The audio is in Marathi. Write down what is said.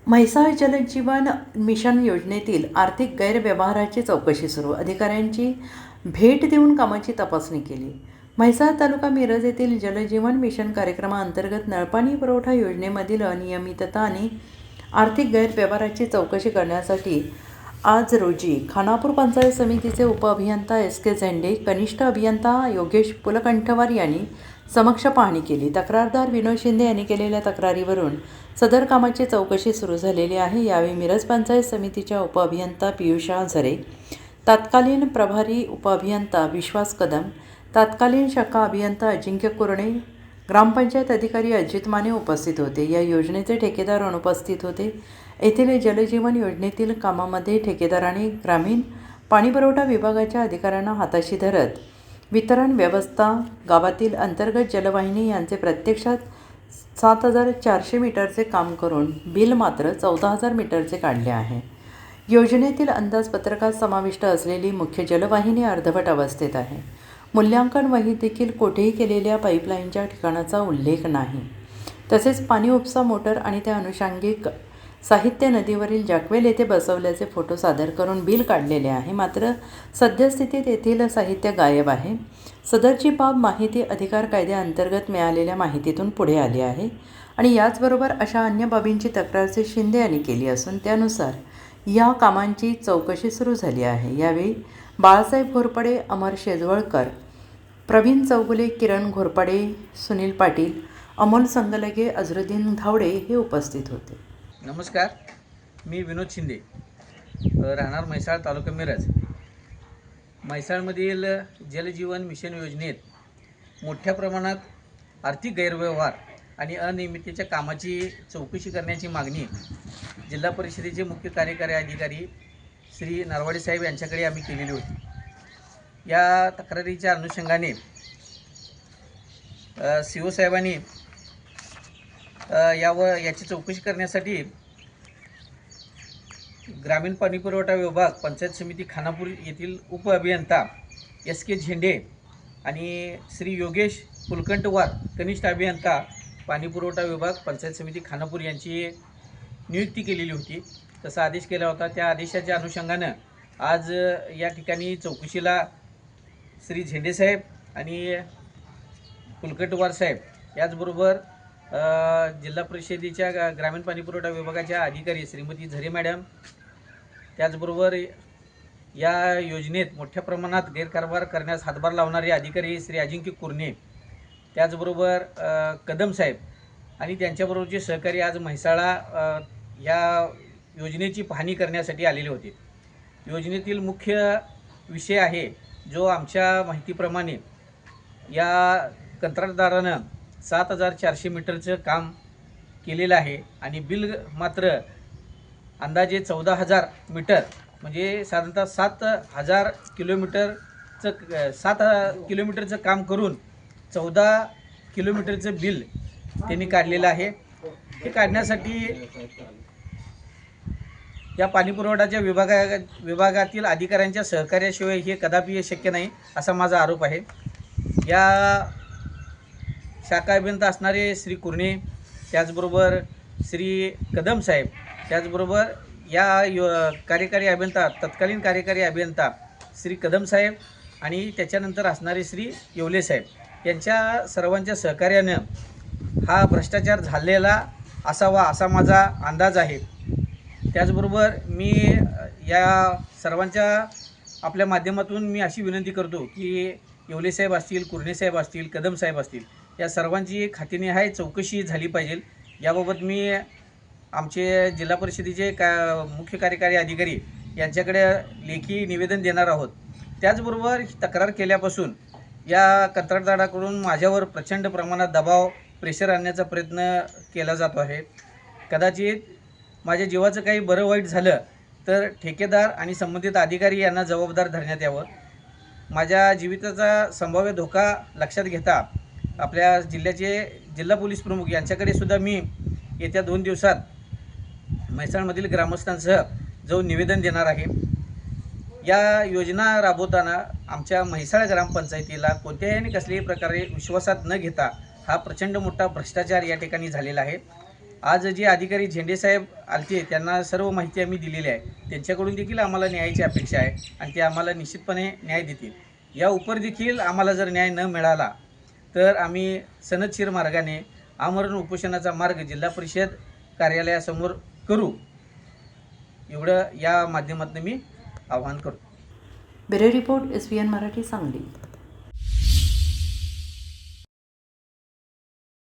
म्हैसाळ जलजीवन मिशन योजनेतील आर्थिक गैरव्यवहाराची चौकशी सुरू. अधिकाऱ्यांची भेट देऊन कामाची तपासणी केली. म्हैसाळ तालुका मिरज येथील जलजीवन मिशन कार्यक्रमाअंतर्गत नळपाणी पुरवठा योजनेमधील अनियमितता आणि आर्थिक गैरव्यवहाराची चौकशी करण्यासाठी आज रोजी खानापूर पंचायत समितीचे उपअभियंता S.K. झेंडे, कनिष्ठ अभियंता योगेश पुलकंठवार यांनी समक्ष पाहणी केली. तक्रारदार विनोद शिंदे यांनी केलेल्या तक्रारीवरून सदर कामाची चौकशी सुरू झालेली आहे. यावेळी मिरज पंचायत समितीच्या उपअभियंता पियुषा झरे, तत्कालीन प्रभारी उपअभियंता विश्वास कदम, तत्कालीन शाखा अभियंता अजिंक्य कुरणे, ग्रामपंचायत अधिकारी अजित माने उपस्थित होते. या योजनेचे ठेकेदार अनुपस्थित होते. येथील जलजीवन योजनेतील कामामध्ये ठेकेदाराने ग्रामीण पाणीपुरवठा विभागाच्या अधिकाऱ्यांना हाताशी धरत वितरण व्यवस्था, गावातील अंतर्गत जलवाहिनी यांचे प्रत्यक्षात 7,400 मीटरचे काम करून बिल मात्र 14,000 मीटरचे काढले आहे. योजनेतील अंदाजपत्रकात समाविष्ट असलेली मुख्य जलवाहिनी अर्धवट अवस्थेत आहे. मूल्यांकन वहीत देखील कोठेही केलेल्या पाईपलाईनच्या ठिकाणाचा उल्लेख नाही. तसेच पाणी उपसा मोटर आणि त्या अनुषंगिक साहित्य नदीवरील जॅकवेल येथे बसवल्याचे फोटो सादर करून बिल काढलेले आहे. मात्र सद्यस्थितीत येथील साहित्य गायब आहे. सदरची बाब माहिती अधिकार कायद्याअंतर्गत मिळालेल्या माहितीतून पुढे आली आहे आणि याचबरोबर अशा अन्य बाबींची तक्रार शिंदे यांनी केली असून त्यानुसार या कामांची चौकशी सुरू झाली आहे. यावेळी बाळासाहेब घोरपडे, अमर शेजवळकर, प्रवीण चौगुले, किरण घोरपडे, सुनील पाटील, अमोल संगलगे, अझरुद्दीन धावडे हे उपस्थित होते. नमस्कार, मी विनोद शिंदे, राहणार म्हैसाळ, तालुका मिरज. म्हैसाळमधील जलजीवन मिशन योजनेत मोठ्या प्रमाणात आर्थिक गैरव्यवहार आणि अनियमिततेच्या कामाची चौकशी करण्याची मागणी जिल्हा परिषदेचे मुख्य कार्यकारी अधिकारी श्री नरवाडे साहेब यांच्याकडे आम्ही केलेली होती. या तक्रारीच्या अनुषंगाने CO साहेबांनी याची चौकशी करण्यासाठी ग्रामीण पाणीपुरवठा विभाग, पंचायत समिती खानापूर येथील उपअभियंता S.K. झेंडे आणि श्री योगेश पुलकंठवार, कनिष्ठ अभियंता पाणीपुरवठा विभाग, पंचायत समिती खानापूर यांची नियुक्ती केलेली होती. तसा आदेश केला होता. त्या आदेशाच्या अनुषंगानं आज या ठिकाणी चौकशीला श्री झेंडे साहेब आणि पुलकंठवार साहेब, याचबरोबर जिल्हा परिषदेच्या ग्रामीण पाणीपुरवठा विभागाच्या अधिकारी श्रीमती झरे मॅडम, त्याचबरोबर या योजनेत मोठ्या प्रमाणात गैरकारभार करण्यास हातभार लावणारे अधिकारी श्री अजिंक्य कुरणे, त्याचबरोबर कदम साहेब आणि त्यांच्याबरोबरचे सहकारी आज म्हैसाळा या योजनेची पाहणी करण्यासाठी आलेले होते. योजनेतील मुख्य विषय आहे जो आमच्या माहितीप्रमाणे या कंत्राटदारानं 7,400 मीटरचं काम केलेलं आहे आणि बिल मात्र अंदाजे 14,000 मीटर, म्हणजे साधारणतः 7,000 किलोमीटरचं 7 किलोमीटरचं काम करून 14 किलोमीटरचं बिल त्यांनी काढलेलं आहे. हे काढण्यासाठी या पाणीपुरवठाच्या विभागातील अधिकाऱ्यांच्या सहकार्याशिवाय हे कदापि शक्य नाही असा माझा आरोप आहे. या शाखा अभियंता असणारे श्री कुरणे, त्याचबरोबर श्री कदम साहेब, त्याचबरोबर या कार्यकारी अभियंता, तत्कालीन कार्यकारी अभियंता श्री कदम साहेब आणि त्याच्यानंतर असणारे श्री येवले साहेब, यांच्या सर्वांच्या सहकार्यानं हा भ्रष्टाचार झालेला असावा असा माझा अंदाज आहे. त्याचबरोबर मी या सर्वांच्या आपल्या माध्यमातून मी अशी विनंती करतो की येवले साहेब असतील, कुरणे साहेब असतील, कदम साहेब असतील, या सर्वांची खात्रीने चौकशी झाली पाहिजे. याबाबत मी आमचे जिल्हा परिषदेचे मुख्य कार्यकारी अधिकारी यांच्याकडे लेखी निवेदन देणार आहोत. त्याचबरोबर तक्रार केल्यापासून या कंत्राटदाराकडून माझ्यावर प्रचंड प्रमाणात दबाव, प्रेशर आणण्याचा प्रयत्न केला जातो आहे. कदाचित माझ्या जीवाचं काही बरं वाईट झालं तर ठेकेदार आणि संबंधित अधिकारी यांना जबाबदार धरण्यात यावं. माझ्या जीविताचा संभाव्य धोका लक्षात घेता आपल्या जिल्हा पोलीस प्रमुख यांच्याकडे सुद्धा मी येत्या 2 दिवसात म्हैसाळमधील ग्रामस्थांसह जाऊन निवेदन देणार आहे. या योजना राबवताना आमच्या म्हैसाळ ग्रामपंचायतीला कोणत्याही कसल्याही प्रकारे विश्वासात न घेता हा प्रचंड मोठा भ्रष्टाचार या ठिकाणी झालेला आहे. आज जे अधिकारी झेंडेसाहेब आलते त्यांना सर्व माहिती आम्ही दिलेली आहे. त्यांच्याकडून देखील आम्हाला न्यायाची अपेक्षा आहे आणि ते आम्हाला निश्चितपणे न्याय देतील. या उपर देखील आम्हाला जर न्याय न मिळाला तर आम्ही सनदशीर मार्गाने आमरण उपोषणाचा मार्ग जिल्हा परिषद कार्यालयासमोर करू, एवढं या माध्यमातून मी आवाहन करतो. Bureau report SBN Marathi Sangli.